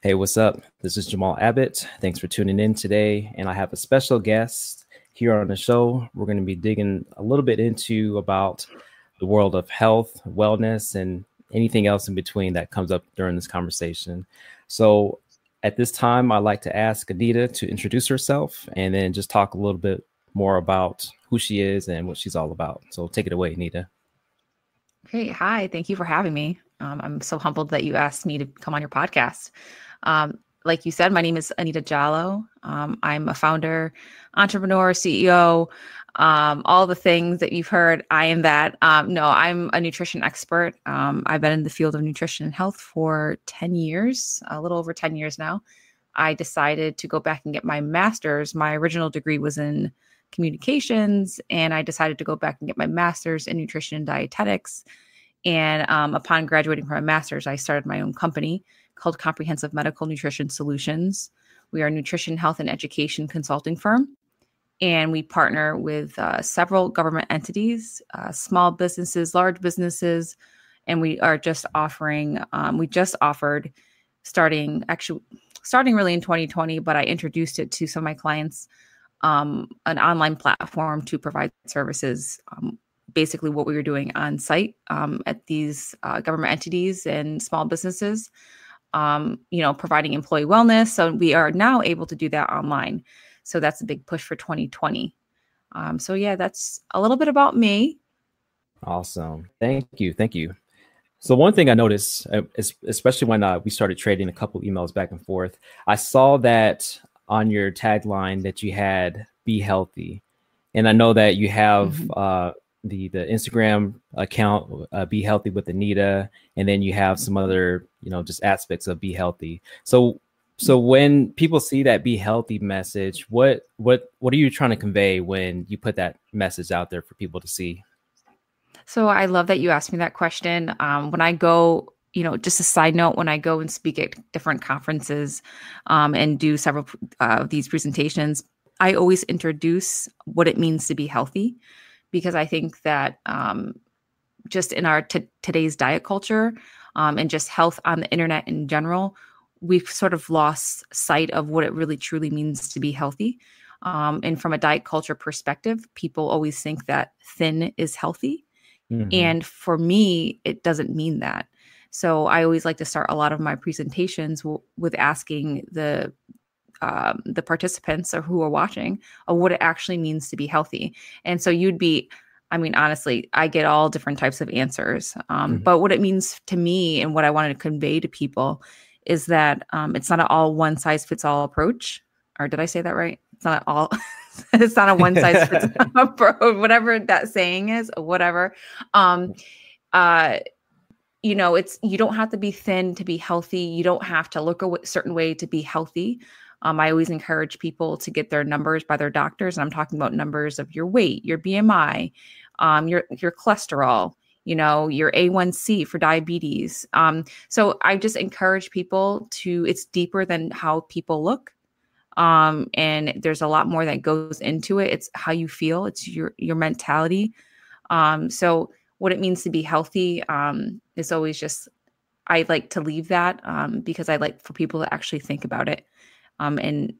Hey, what's up? This is Jamal Abbott. Thanks for tuning in today. And I have a special guest here on the show. We're going to be digging a little bit into about the world of health, wellness, and anything else in between that comes up during this conversation. So at this time, I'd like to ask Anita to introduce herself and then just talk a little bit more about who she is and what she's all about. So take it away, Anita. Great. Hi. Thank you for having me. I'm so humbled that you asked me to come on your podcast. Like you said, my name is Anita Jalloh. I'm a founder, entrepreneur, CEO, all the things that you've heard. I am that. No, I'm a nutrition expert. I've been in the field of nutrition and health for 10 years, a little over 10 years now. I decided to go back and get my master's. My original degree was in communications, and I decided to go back and get my master's in nutrition and dietetics. And upon graduating from my master's, I started my own company called Comprehensive Medical Nutrition Solutions. We are a nutrition, health, and education consulting firm, and we partner with several government entities, small businesses, large businesses, and we are just offering. We just offered starting really in 2020, but I introduced it to some of my clients, an online platform to provide services. Basically what we were doing on site at these government entities and small businesses, providing employee wellness. So we are now able to do that online. So that's a big push for 2020. So yeah, that's a little bit about me. Awesome. Thank you. Thank you. So one thing I noticed, especially when we started trading a couple emails back and forth, I saw that on your tagline that you had "Be Healthy," and I know that you have the Instagram account "Be Healthy with Anita," and then you have some other just aspects of "Be Healthy." So when people see that "Be Healthy" message, what are you trying to convey when you put that message out there for people to see? So I love that you asked me that question. When I go, just a side note, when I go and speak at different conferences and do several of these presentations, I always introduce what it means to be healthy, because I think that just in our today's diet culture and just health on the internet in general, we've sort of lost sight of what it really truly means to be healthy. And from a diet culture perspective, people always think that thin is healthy. And for me, it doesn't mean that. So I always like to start a lot of my presentations with asking the participants or who are watching what it actually means to be healthy. And so honestly, I get all different types of answers. But what it means to me and what I wanted to convey to people is that it's not an all one size fits all approach. Or did I say that right? It's not all. It's not a one size fits all approach, whatever that saying is, or whatever. You don't have to be thin to be healthy. You don't have to look a certain way to be healthy. I always encourage people to get their numbers by their doctors. And I'm talking about numbers of your weight, your BMI, your cholesterol, your A1C for diabetes. So I just encourage people it's deeper than how people look. And there's a lot more that goes into it. It's how you feel. It's your mentality. So what it means to be healthy is always just, I like to leave that because I like for people to actually think about it. And,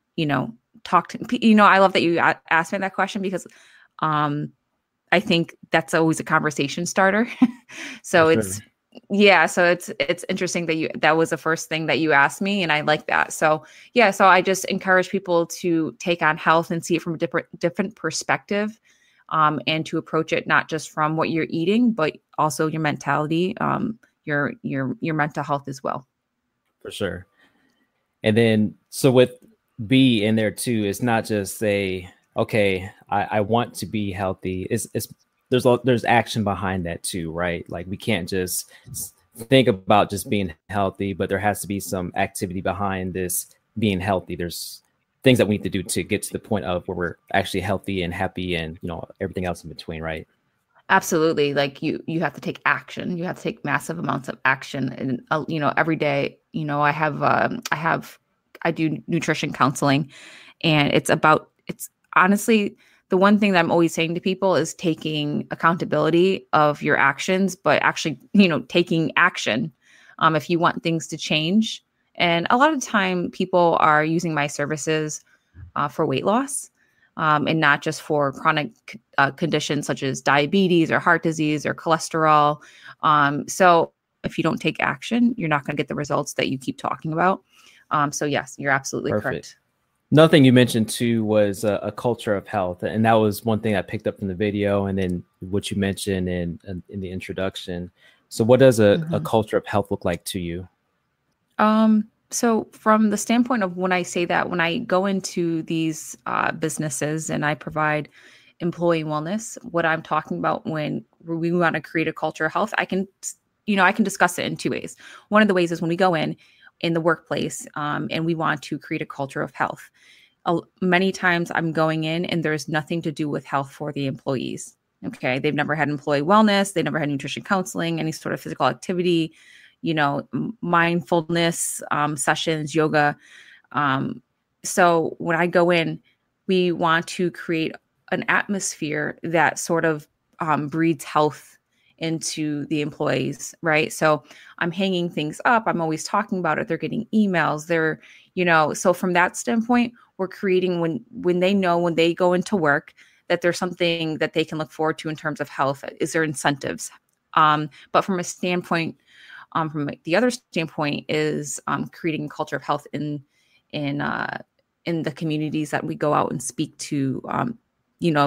talk to, I love that you asked me that question because I think that's always a conversation starter. So it's interesting that that was the first thing that you asked me, and I like that. So I just encourage people to take on health and see it from a different perspective, and to approach it not just from what you're eating, but also your mentality, your mental health as well. For sure. And then, so with "be" in there too, it's not just say, okay, I want to be healthy. There's action behind that too, right? Like we can't just think about just being healthy, but there has to be some activity behind this being healthy. There's things that we need to do to get to the point of where we're actually healthy and happy and, everything else in between, right? Absolutely. Like you have to take action. You have to take massive amounts of action. And, every day, I do nutrition counseling, and it's honestly, the one thing that I'm always saying to people is taking accountability of your actions, but actually, taking action. If you want things to change And a lot of the time people are using my services for weight loss, and not just for chronic conditions such as diabetes or heart disease or cholesterol. So if you don't take action, you're not going to get the results that you keep talking about. So yes, you're absolutely Perfect. correct. Another thing you mentioned too was a culture of health, and that was one thing I picked up from the video, and then what you mentioned in the introduction. So, what does a Mhm. culture of health look like to you? So from the standpoint of when I say that, when I go into these businesses and I provide employee wellness, what I'm talking about when we want to create a culture of health, I can discuss it in two ways. One of the ways is when we go in the workplace, and we want to create a culture of health. Many times I'm going in and there's nothing to do with health for the employees. Okay. They've never had employee wellness. They never had nutrition counseling, any sort of physical activity, mindfulness sessions, yoga. So when I go in, we want to create an atmosphere that sort of breeds health into the employees, right? So I'm hanging things up. I'm always talking about it. They're getting emails. So from that standpoint, we're creating when they know when they go into work that there's something that they can look forward to in terms of health. Is there incentives? But from a standpoint from the other standpoint is creating a culture of health in uh, in the communities that we go out and speak to.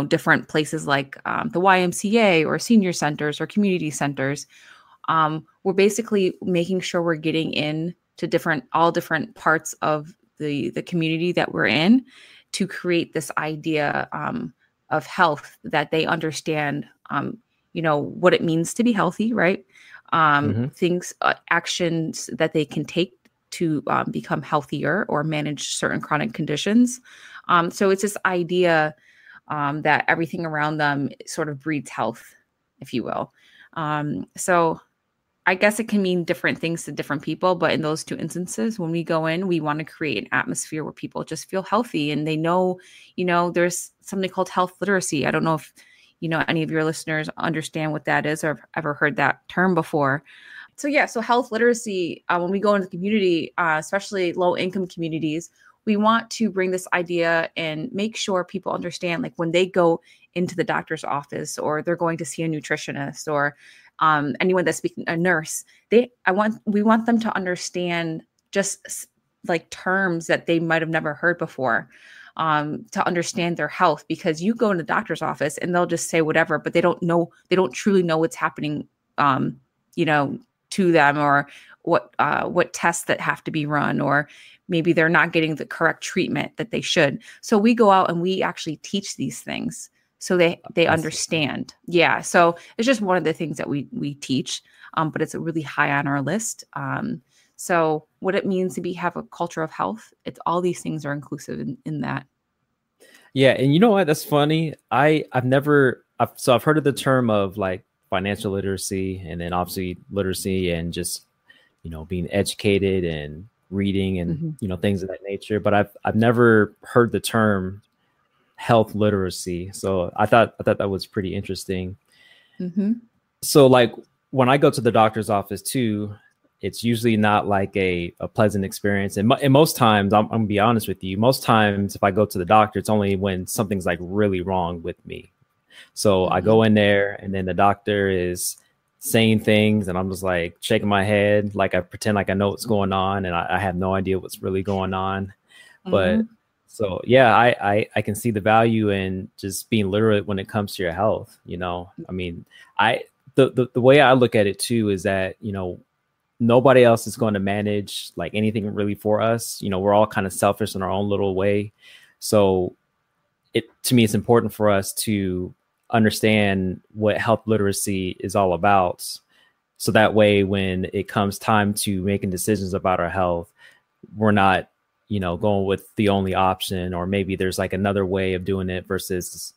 Different places like the YMCA or senior centers or community centers. We're basically making sure we're getting in to all different parts of the community that we're in to create this idea of health that they understand. What it means to be healthy, right? Hmm. Things, actions that they can take to become healthier or manage certain chronic conditions. So it's this idea that everything around them sort of breeds health, if you will. So I guess it can mean different things to different people, but in those two instances, when we go in, we want to create an atmosphere where people just feel healthy and they know, there's something called health literacy. I don't know if, any of your listeners understand what that is or have ever heard that term before. So yeah, so health literacy, when we go into the community, especially low income communities, we want to bring this idea and make sure people understand, like when they go into the doctor's office or they're going to see a nutritionist or anyone that's speaking, a nurse, we want them to understand just like terms that they might have never heard before, to understand their health, because you go in the doctor's office and they'll just say whatever, but they don't truly know what's happening, you know, to them, or what tests that have to be run, or maybe they're not getting the correct treatment that they should. So we go out and we actually teach these things so they That's understand. Yeah. So it's just one of the things that we teach, but it's really high on our list. So what it means to have a culture of health, it's all these things are inclusive in that. Yeah, and you know what? That's funny. I've heard of the term of like financial literacy, and then obviously literacy, and just being educated and reading and Mm-hmm. things of that nature. But I've never heard the term health literacy. So I thought that was pretty interesting. Mm-hmm. So like when I go to the doctor's office too, it's usually not like a pleasant experience. And most times, I'm gonna be honest with you, most times if I go to the doctor, it's only when something's like really wrong with me. So I Mm-hmm. go in there and then the doctor is saying things and I'm just like shaking my head, like I pretend like I know what's going on, and I have no idea what's really going on. But Mm-hmm. so yeah, I can see the value in just being literate when it comes to your health. I mean, I the way I look at it too is that nobody else is going to manage like anything really for us. We're all kind of selfish in our own little way. So to me, it's important for us to understand what health literacy is all about. So that way, when it comes time to making decisions about our health, we're not, going with the only option, or maybe there's like another way of doing it versus,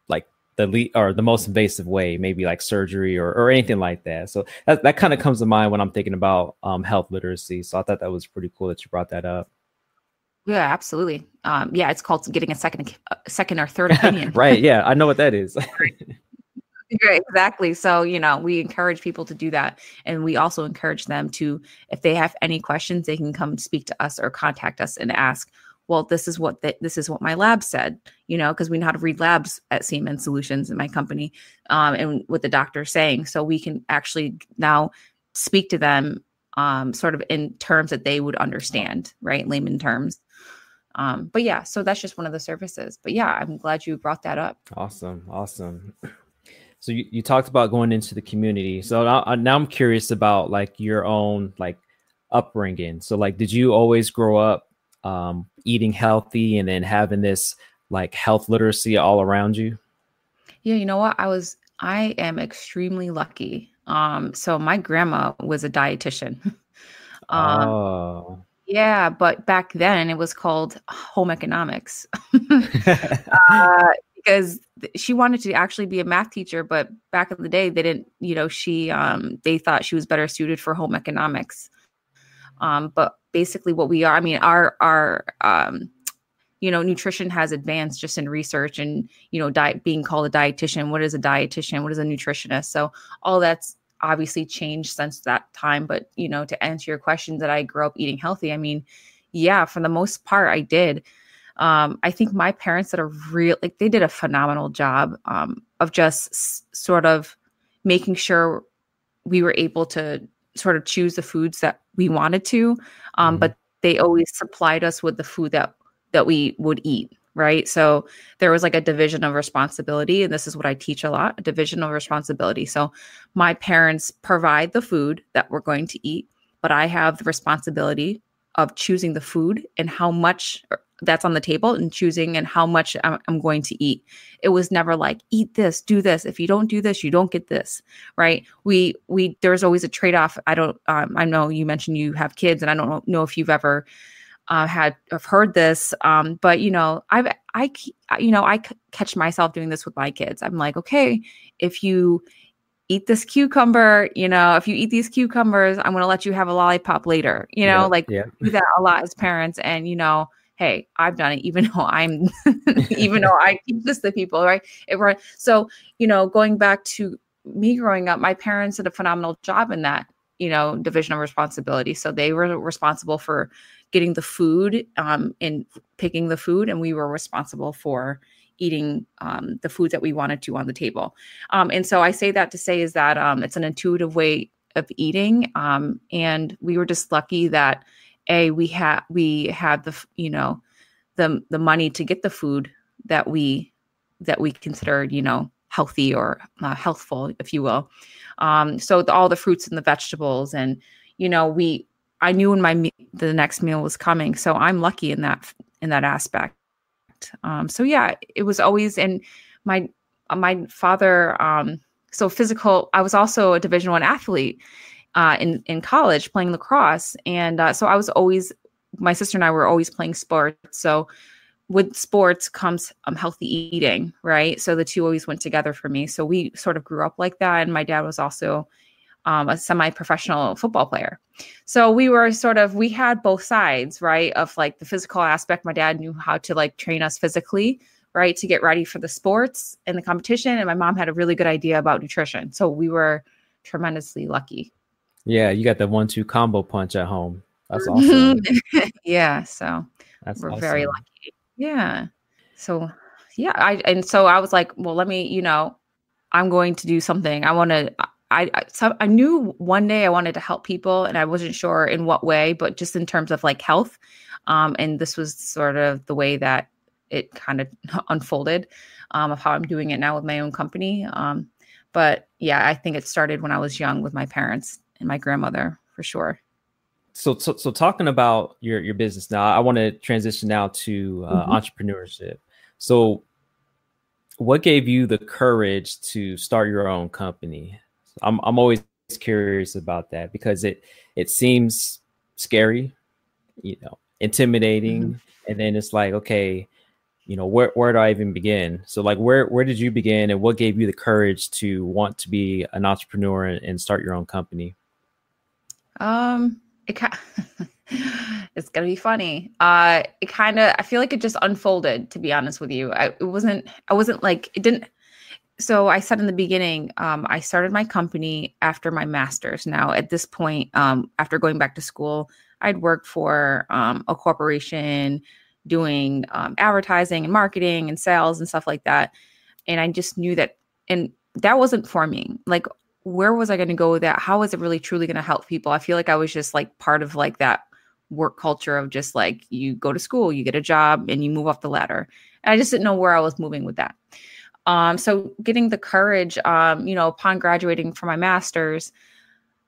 like the most invasive way, maybe like surgery or anything like that. So that kind of comes to mind when I'm thinking about health literacy. So I thought that was pretty cool that you brought that up. Yeah, absolutely. Yeah, it's called getting a second or third opinion. Right. Yeah. I know what that is. Yeah, exactly. So, we encourage people to do that. And we also encourage them to, if they have any questions, they can come speak to us or contact us and ask, well, this is what my lab said, because we know how to read labs at Siemens Solutions in my company, and what the doctor's saying. So we can actually now speak to them sort of in terms that they would understand, right? Layman terms. But yeah, so that's just one of the services. But yeah, I'm glad you brought that up. Awesome. Awesome. So you talked about going into the community. So now I'm curious about like your own like upbringing. So like, did you always grow up eating healthy and then having this like health literacy all around you? Yeah, you know what? I am extremely lucky. So my grandma was a dietitian. Um, Oh. yeah, but back then it was called home economics. Because she wanted to actually be a math teacher, but back in the day they didn't, they thought she was better suited for home economics. But basically what we are, I mean, our nutrition has advanced just in research and, diet being called a dietitian. What is a dietitian? What is a nutritionist? So all that's obviously changed since that time. But, to answer your question, that I grew up eating healthy, I mean, yeah, for the most part, I did. I think my parents they did a phenomenal job of just sort of making sure we were able to sort of choose the foods that we wanted to. Mhm. But they always supplied us with the food that we would eat. Right. So there was like a division of responsibility. And this is what I teach a lot, a division of responsibility. So my parents provide the food that we're going to eat, but I have the responsibility of choosing the food and how much that's on the table and choosing and how much I'm going to eat. It was never like, eat this, do this. If you don't do this, you don't get this. Right. There's always a trade-off. I know you mentioned you have kids and I don't know if you've ever have heard this. But I catch myself doing this with my kids. I'm like, okay, if you eat this cucumber, if you eat these cucumbers, I'm going to let you have a lollipop later, Yep. like Yep. we do that a lot as parents. And, hey, I've done it, even though even though I teach this to people, right? So, going back to me growing up, my parents did a phenomenal job in that, division of responsibility. So they were responsible for getting the food and picking the food, and we were responsible for eating the food that we wanted to on the table. And so I say that to say is that it's an intuitive way of eating. And we were just lucky that we had the money to get the food that we considered, healthy or healthful, if you will. So all the fruits and the vegetables and, I knew when the next meal was coming. So I'm lucky in that aspect. So yeah, it was always in my father. So physical, I was also a Division I athlete in college playing lacrosse. And so I was always, my sister and I were always playing sports. So with sports comes healthy eating, right? So the two always went together for me. So we sort of grew up like that. And my dad was also a semi-professional football player. So we had both sides, right? Of like the physical aspect. My dad knew how to like train us physically, right? To get ready for the sports and the competition. And my mom had a really good idea about nutrition. So we were tremendously lucky. Yeah, you got the 1-2 combo punch at home. That's awesome. Yeah. So That's we're very awesome. lucky. Yeah. So yeah, so I was like, well, let me, I'm going to do something. I knew one day I wanted to help people and I wasn't sure in what way, but just in terms of like health. And this was sort of the way that it kind of unfolded, of how I'm doing it now with my own company. But yeah, I think it started when I was young with my parents and my grandmother for sure. So talking about your business now, I want to transition now to Mhm. entrepreneurship. So what gave you the courage to start your own company? I'm always curious about that because it seems scary, Mhm. intimidating, and then it's like, okay, where do I even begin? So like where did you begin and what gave you the courage to want to be an entrepreneur and start your own company? Um, it kind it's gonna be funny. I feel like it just unfolded, to be honest with you. I wasn't like it didn't. So I said in the beginning, I started my company after my master's. Now, at this point, after going back to school, I'd worked for a corporation doing advertising and marketing and sales and stuff like that. And I just knew that, and that wasn't for me. Like, where was I going to go with that? How was it really truly going to help people? I feel like I was just like part of like that work culture of just like, you go to school, you get a job, and you move up the ladder. And I just didn't know where I was moving with that. So getting the courage, upon graduating from my master's,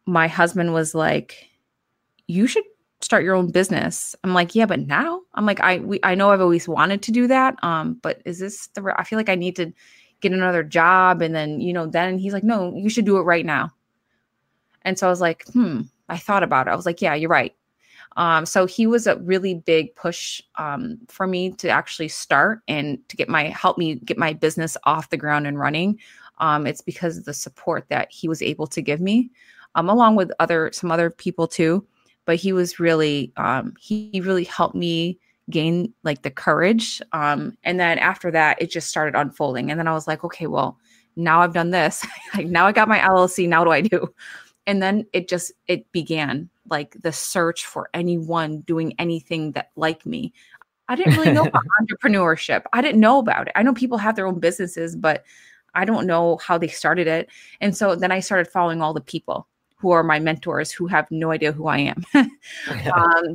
my husband was like, you should start your own business. I'm like, yeah, but now I'm like, I know I've always wanted to do that. But is this I feel like I need to get another job. And then, then he's like, no, you should do it right now. And so I was like, I thought about it. I was like, yeah, you're right. So he was a really big push for me to actually start and to help me get my business off the ground and running. It's because of the support that he was able to give me, along with some other people too. But he was really, he really helped me gain like the courage. And then after that, it just started unfolding. And then I was like, okay, well, now I've done this. Now I got my LLC. Now what do I do? And then it began, like the search for anyone doing anything that like me. I didn't really know about entrepreneurship. I didn't know about it. I know people have their own businesses, but I don't know how they started it. And so then I started following all the people who are my mentors who have no idea who I am.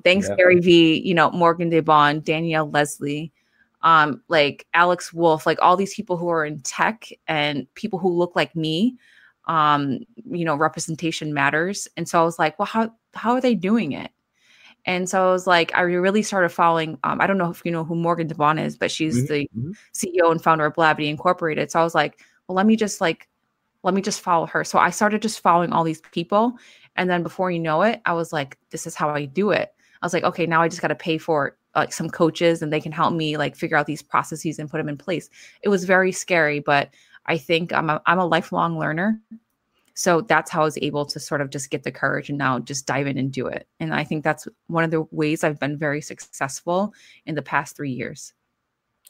Thanks, Yeah. Gary V, Morgan DeBon, Danielle Leslie, like Alex Wolf, like all these people who are in tech and people who look like me. Representation matters. And so I was like, well, how are they doing it? And so I was like, I really started following, I don't know if you know who Morgan DeBon is, but she's the CEO and founder of Blavity Incorporated. So I was like, well, let me just follow her. So I started just following all these people. And then before you know it, I was like, this is how I do it. I was like, okay, now I just got to pay for like some coaches and they can help me like figure out these processes and put them in place. It was very scary, but I think I'm a lifelong learner. So that's how I was able to sort of just get the courage and now just dive in and do it. And I think that's one of the ways I've been very successful in the past 3 years.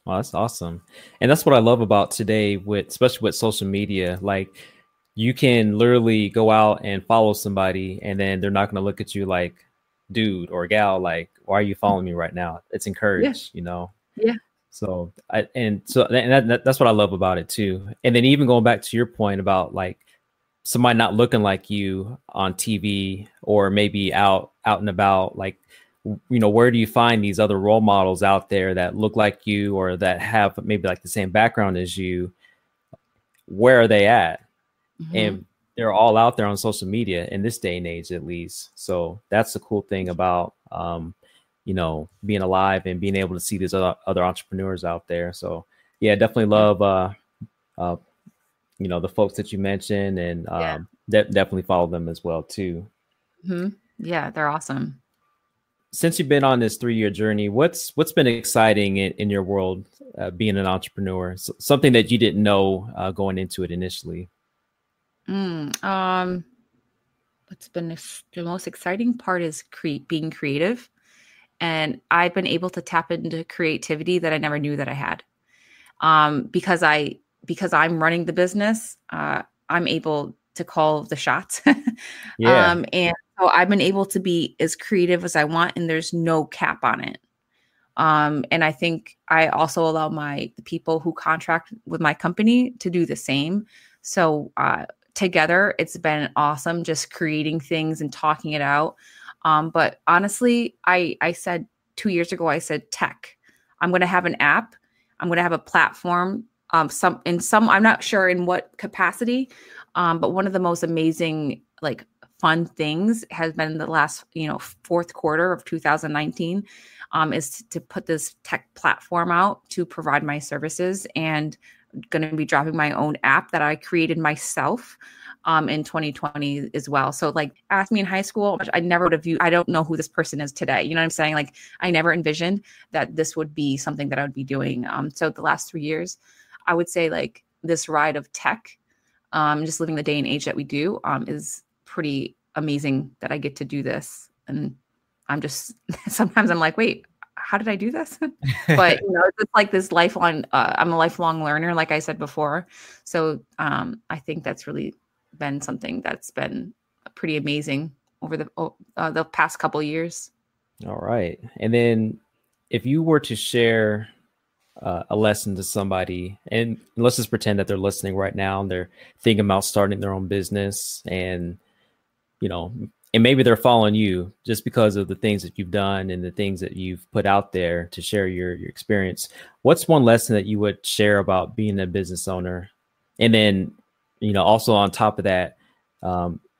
Well, that's awesome. And that's what I love about today, especially with social media. Like, you can literally go out and follow somebody and then they're not going to look at you like, dude or gal, like, why are you following me right now? It's encouraged, Yeah. So that's what I love about it too. And then even going back to your point about like somebody not looking like you on TV or maybe out and about, like, where do you find these other role models out there that look like you or that have maybe like the same background as you? Where are they at? And they're all out there on social media in this day and age, at least. So that's the cool thing about, being alive and being able to see these other entrepreneurs out there. So yeah, definitely love, the folks that you mentioned, and definitely follow them as well too. Yeah, they're awesome. Since you've been on this 3-year journey, what's been exciting in your world, being an entrepreneur? Something that you didn't know going into it initially. What's been the most exciting part is being creative. And I've been able to tap into creativity that I never knew that I had. Because I'm running the business, I'm able to call the shots. Yeah. And so I've been able to be as creative as I want, and there's no cap on it. And I think I also allow the people who contract with my company to do the same. So together, it's been awesome just creating things and talking it out. But honestly, I said 2 years ago, I said tech. I'm going to have an app. I'm going to have a platform. I'm not sure in what capacity, but one of the most amazing, like, fun things has been the last, fourth quarter of 2019, is to put this tech platform out to provide my services, and going to be dropping my own app that I created myself in 2020 as well. So like, ask me in high school, I never would have viewed, I don't know who this person is today. You know what I'm saying? Like, I never envisioned that this would be something that I would be doing. So the last 3 years, I would say, like, this ride of tech, just living the day and age that we do, is pretty amazing that I get to do this. And I'm just, sometimes I'm like, wait, how did I do this? But it's like this lifelong, I'm a lifelong learner, like I said before. So I think that's really been something that's been pretty amazing over the past couple of years. All right. And then if you were to share a lesson to somebody, and let's just pretend that they're listening right now and they're thinking about starting their own business, and and maybe they're following you just because of the things that you've done and the things that you've put out there to share your experience. What's one lesson that you would share about being a business owner? And then, also on top of that,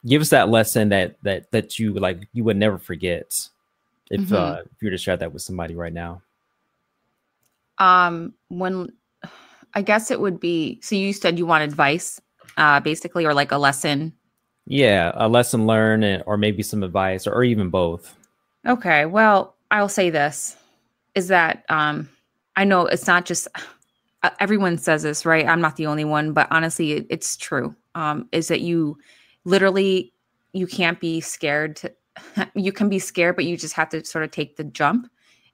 give us that lesson that you would never forget if you were to share that with somebody right now. When I guess it would be, so you said you want advice, basically, or like a lesson. Yeah, a lesson learned, or maybe some advice, or even both. Okay, well, I'll say this, is that I know it's not just, everyone says this, right? I'm not the only one, but honestly, it's true, is that you can't be scared you can be scared, but you just have to sort of take the jump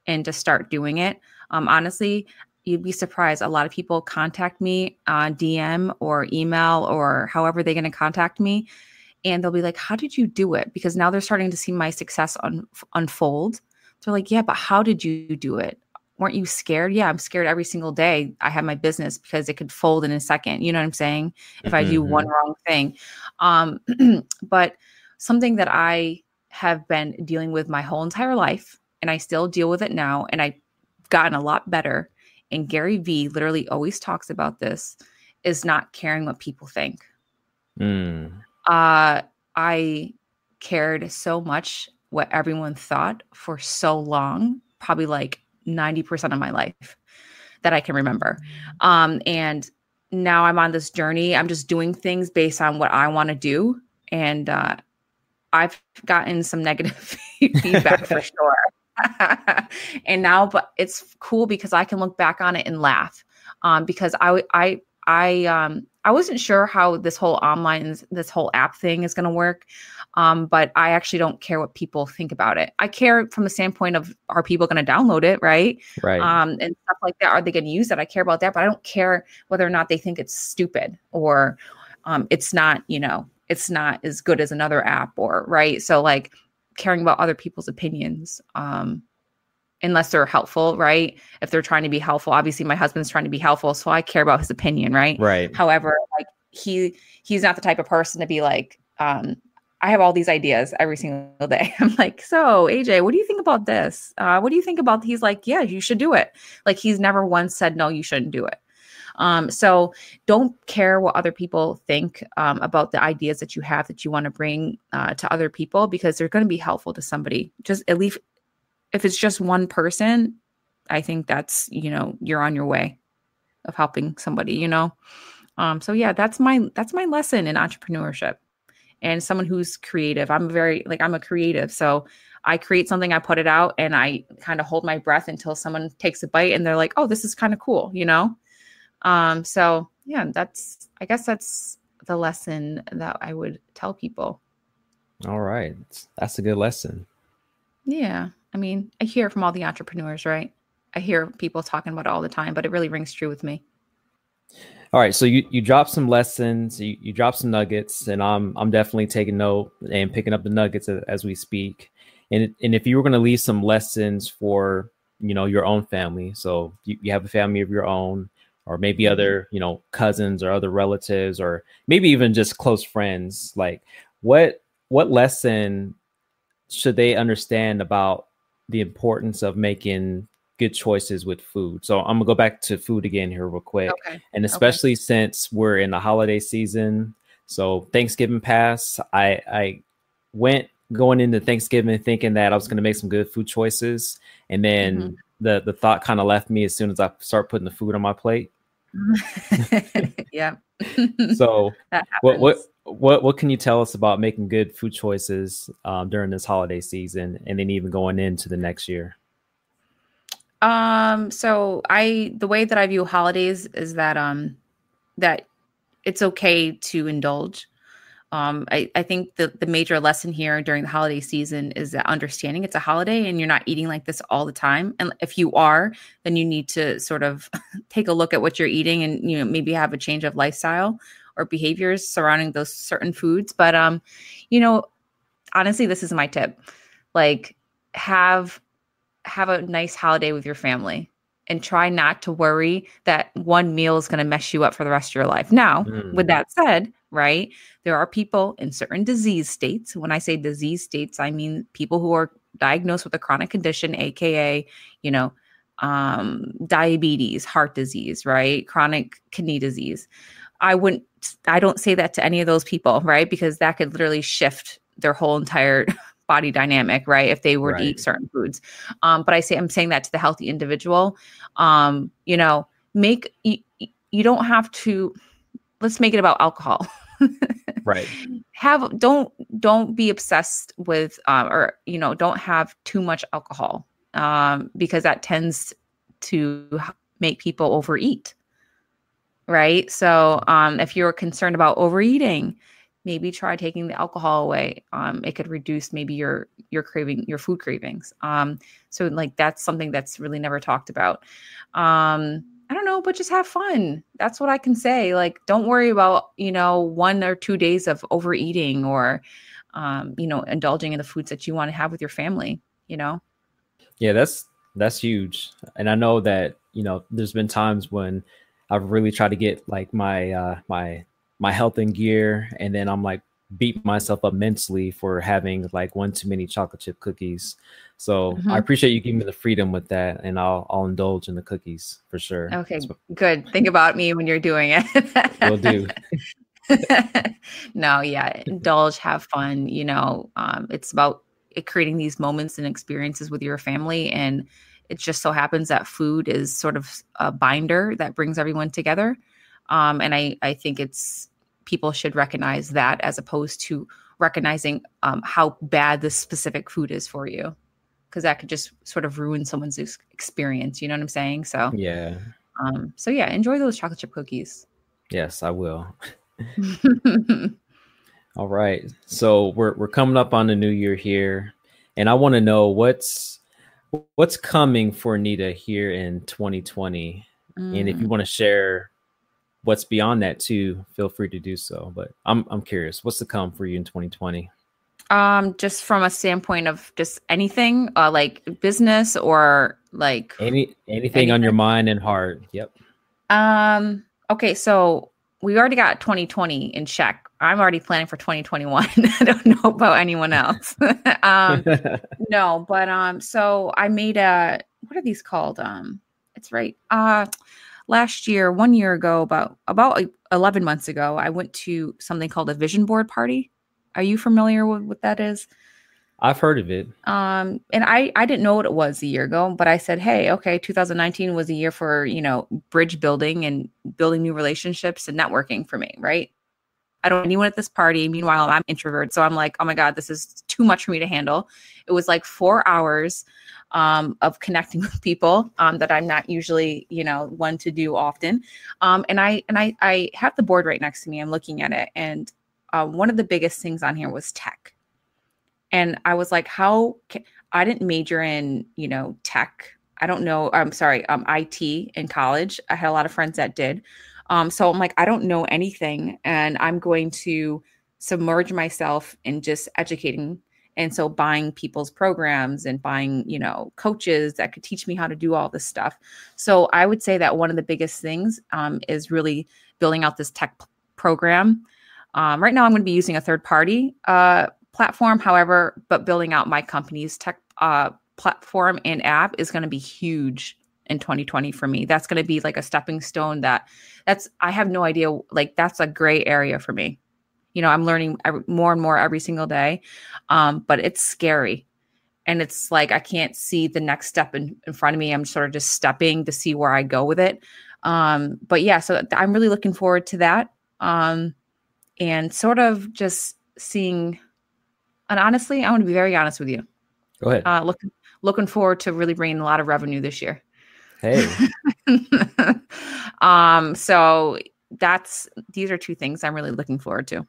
and just start doing it. Honestly, you'd be surprised. A lot of people contact me on DM or email or however they're going to contact me. And they'll be like, how did you do it? Because now they're starting to see my success unfold. They're like, yeah, but how did you do it? Weren't you scared? Yeah, I'm scared every single day. I have my business because it could fold in a second. You know what I'm saying? If I do one wrong thing. But something that I have been dealing with my whole entire life, and I still deal with it now, and I've gotten a lot better. And Gary Vee literally always talks about this, is not caring what people think. I cared so much what everyone thought for so long, probably like 90% of my life that I can remember. And now I'm on this journey. I'm just doing things based on what I want to do. And I've gotten some negative feedback for sure. And now, but it's cool because I can look back on it and laugh. Because I wasn't sure how this whole app thing is going to work. But I actually don't care what people think about it. I care from the standpoint of, are people going to download it? Right. And stuff like that. Are they going to use it? I care about that, but I don't care whether or not they think it's stupid or, it's not, it's not as good as another app or right. So like caring about other people's opinions, unless they're helpful, right? If they're trying to be helpful, obviously my husband's trying to be helpful, so I care about his opinion, right? Right. However, like he's not the type of person to be like, I have all these ideas every single day. I'm like, so AJ, what do you think about this? What do you think about? He's like, yeah, you should do it. Like he's never once said, no, you shouldn't do it. So don't care what other people think about the ideas that you have that you want to bring to other people, because they're going to be helpful to somebody. Just at least if it's just one person, I think that's, you're on your way of helping somebody, So yeah, that's my lesson in entrepreneurship, and someone who's creative. I'm a creative. So I create something, I put it out, and I kind of hold my breath until someone takes a bite and they're like, oh, this is kind of cool, So yeah, I guess that's the lesson that I would tell people. All right. That's a good lesson. Yeah. I mean, I hear from all the entrepreneurs, right? I hear people talking about it all the time, but it really rings true with me. All right. So you dropped some lessons, you dropped some nuggets, and I'm definitely taking note and picking up the nuggets as we speak. And if you were going to leave some lessons for, your own family, so you have a family of your own, or maybe other, cousins or other relatives, or maybe even just close friends, like what lesson should they understand about the importance of making good choices with food? So I'm gonna go back to food again here real quick. Okay. And especially since we're in the holiday season. So Thanksgiving passed. I went going into Thanksgiving thinking that I was going to make some good food choices. And then the thought kind of left me as soon as I start putting the food on my plate. Yeah. So what can you tell us about making good food choices during this holiday season, and then even going into the next year? So the way that I view holidays is that that it's okay to indulge. I think the major lesson here during the holiday season is that understanding it's a holiday and you're not eating like this all the time. And if you are, then you need to sort of take a look at what you're eating and, maybe have a change of lifestyle or behaviors surrounding those certain foods. But, honestly, this is my tip. Like, have a nice holiday with your family and try not to worry that one meal is going to mess you up for the rest of your life. Now, with that said, right, there are people in certain disease states. When I say disease states, I mean people who are diagnosed with a chronic condition, AKA, diabetes, heart disease, right? Chronic kidney disease. I don't say that to any of those people, right? Because that could literally shift their whole entire body dynamic, right? If they were to eat certain foods. But I'm saying that to the healthy individual. You don't have to, let's make it about alcohol. Right. Don't be obsessed with, don't have too much alcohol, because that tends to make people overeat. Right. So, if you're concerned about overeating, maybe try taking the alcohol away. It could reduce maybe your food cravings. So like that's something that's really never talked about. I don't know, but just have fun. That's what I can say. Like, don't worry about, 1 or 2 days of overeating or, indulging in the foods that you want to have with your family, Yeah, that's huge. And I know that, there's been times when I've really tried to get like my health in gear, and then I'm like beat myself up mentally for having like one too many chocolate chip cookies. So I appreciate you giving me the freedom with that, and I'll indulge in the cookies for sure. Okay, good. Think about me when you're doing it. Will do. No, yeah, indulge, have fun. It's about creating these moments and experiences with your family, and it just so happens that food is sort of a binder that brings everyone together. And I think people should recognize that as opposed to recognizing how bad this specific food is for you, because that could just sort of ruin someone's experience. You know what I'm saying? So yeah. Enjoy those chocolate chip cookies. Yes, I will. All right. So we're coming up on the new year here, and I want to know what's coming for Anita here in 2020. And if you want to share what's beyond that too, feel free to do so. But I'm curious, what's to come for you in 2020? Just from a standpoint of just anything, like business or like anything on your mind and heart. Yep. Okay, so we already got 2020 in check. I'm already planning for 2021. I don't know about anyone else. No, but so I made what are these called? It's right. Last year, 1 year ago, about 11 months ago, I went to something called a vision board party. Are you familiar with what that is? I've heard of it. And I didn't know what it was a year ago, but I said, hey, okay, 2019 was a year for, bridge building and building new relationships and networking for me, right? I don't know anyone at this party. Meanwhile, I'm introvert. So I'm like, oh my God, this is too much for me to handle. It was like 4 hours of connecting with people that I'm not usually, one to do often. And I have the board right next to me. I'm looking at it. And one of the biggest things on here was tech. And I was like, I didn't major in, tech. I don't know. I'm sorry, IT in college. I had a lot of friends that did. So I'm like, I don't know anything, and I'm going to submerge myself in just educating. And so buying people's programs and buying, coaches that could teach me how to do all this stuff. So I would say that one of the biggest things is really building out this tech program. Right now I'm going to be using a third party platform, however, but building out my company's tech platform and app is going to be huge in 2020 for me. That's going to be like a stepping stone I have no idea. Like that's a gray area for me. I'm learning more and more every single day. But it's scary. And it's like, I can't see the next step in front of me. I'm sort of just stepping to see where I go with it. But yeah, so I'm really looking forward to that. And sort of just seeing, and honestly, I want to be very honest with you. Go ahead. Looking forward to really bringing a lot of revenue this year. Hey. So these are two things I'm really looking forward to.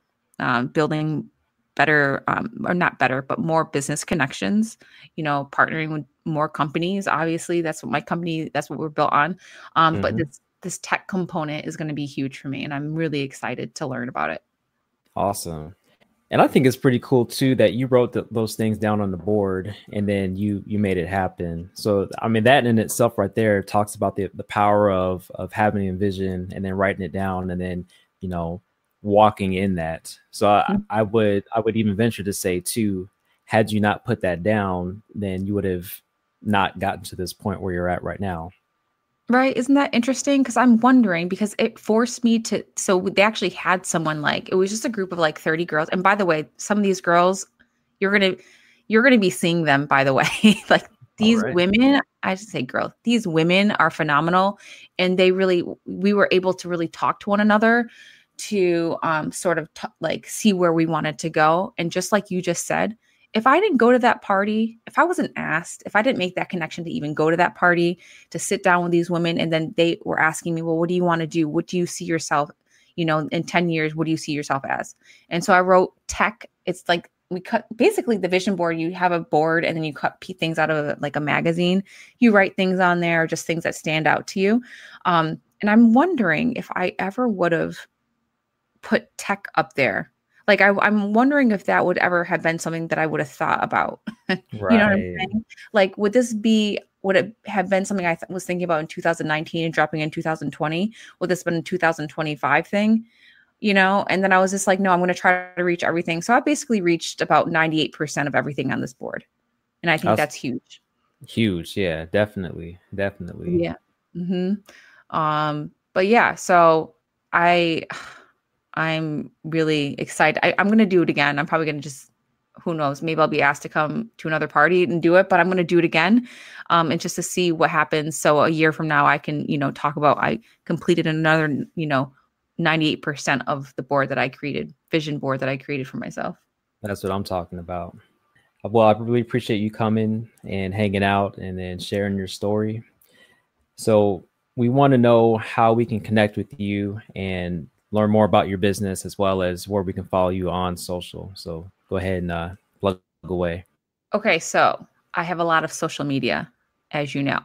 building better, or not better, but more business connections, partnering with more companies. Obviously, that's what we're built on. But Hmm. this tech component is going to be huge for me, and I'm really excited to learn about it. Awesome. And I think it's pretty cool too that you wrote those things down on the board and then you made it happen. So I mean that in itself right there talks about the power of having a vision and then writing it down and then you know walking in that. So I would even venture to say too, had you not put that down, then you would have not gotten to this point where you're at right now. Right. Isn't that interesting? Because I'm wondering, because it forced me to. So they actually had someone, like, it was just a group of like 30 girls. And by the way, some of these girls, you're gonna you're gonna be seeing them, by the way. Like, All these right. women, I should say girls, these women are phenomenal. And we were able to really talk to one another to sort of like see where we wanted to go. And just like you just said, if I didn't go to that party, if I wasn't asked, if I didn't make that connection to even go to that party, to sit down with these women, and then they were asking me, well, what do you want to do? What do you see yourself, in 10 years, what do you see yourself as? And so I wrote tech. It's like, we cut basically the vision board. You have a board and then you cut things out of like a magazine. You write things on there, just things that stand out to you. And I'm wondering if I ever would have put tech up there. Like, I'm wondering if that would ever have been something that I would have thought about. You know what I'm Right. saying? Like, would it have been something I was thinking about in 2019 and dropping in 2020? Would this been a 2025 thing? And then I was just like, no, I'm going to try to reach everything. So I basically reached about 98% of everything on this board. And I think That's that's huge. huge. Yeah, definitely. Definitely. Yeah. hmm but yeah, so I I'm really excited. I'm going to do it again. I'm probably going to just, who knows, maybe I'll be asked to come to another party and do it, but I'm going to do it again. And just to see what happens. So a year from now, I can, talk about, I completed another, 98% of the board that I created, vision board that I created for myself. That's what I'm talking about. Well, I really appreciate you coming and hanging out and then sharing your story. So, we want to know how we can connect with you and learn more about your business as well as where we can follow you on social. So, go ahead and plug away. Okay. So I have a lot of social media, as you know.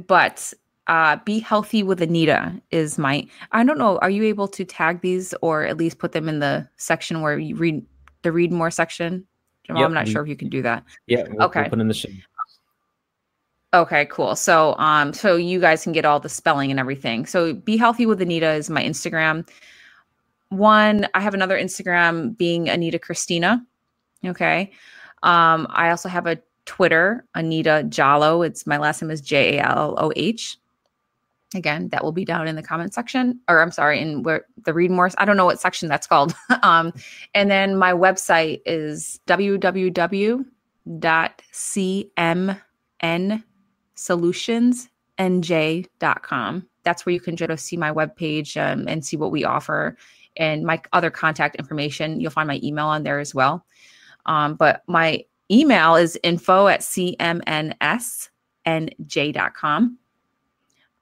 But Be Healthy with Anita is I don't know, are you able to tag these or at least put them in the section where you read the read more section? Jamal, I'm Yep. not sure if you can do that. Yeah, we'll Okay. put in the show. Okay, cool. So you guys can get all the spelling and everything. So Be Healthy with Anita is my Instagram. I have another Instagram, being Anita Christina. Okay. I also have a Twitter, Anita Jalloh. It's my last name is Jalloh. Again, that will be down in the comment section, or I'm sorry, in where the read more. I don't know what section that's called. And then my website is www.cmnsolutionsnj.com. That's where you can just see my webpage, and see what we offer and my other contact information. You'll find my email on there as well. But my email is info@cmnsnj.com.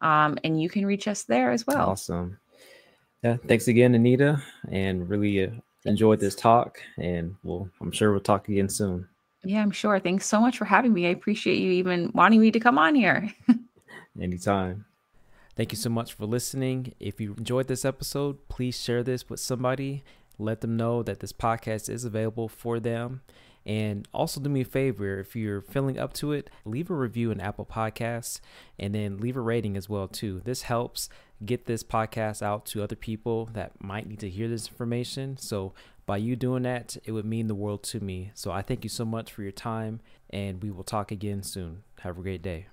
And you can reach us there as well. Awesome. Yeah, thanks again, Anita, and really enjoyed this talk. And I'm sure we'll talk again soon. Yeah, I'm sure. Thanks so much for having me. I appreciate you even wanting me to come on here. Anytime. Thank you so much for listening. If you enjoyed this episode, please share this with somebody. Let them know that this podcast is available for them. And also do me a favor, if you're feeling up to it, leave a review in Apple Podcasts and then leave a rating as well too. This helps get this podcast out to other people that might need to hear this information. So by you doing that, it would mean the world to me. So I thank you so much for your time, and we will talk again soon. Have a great day.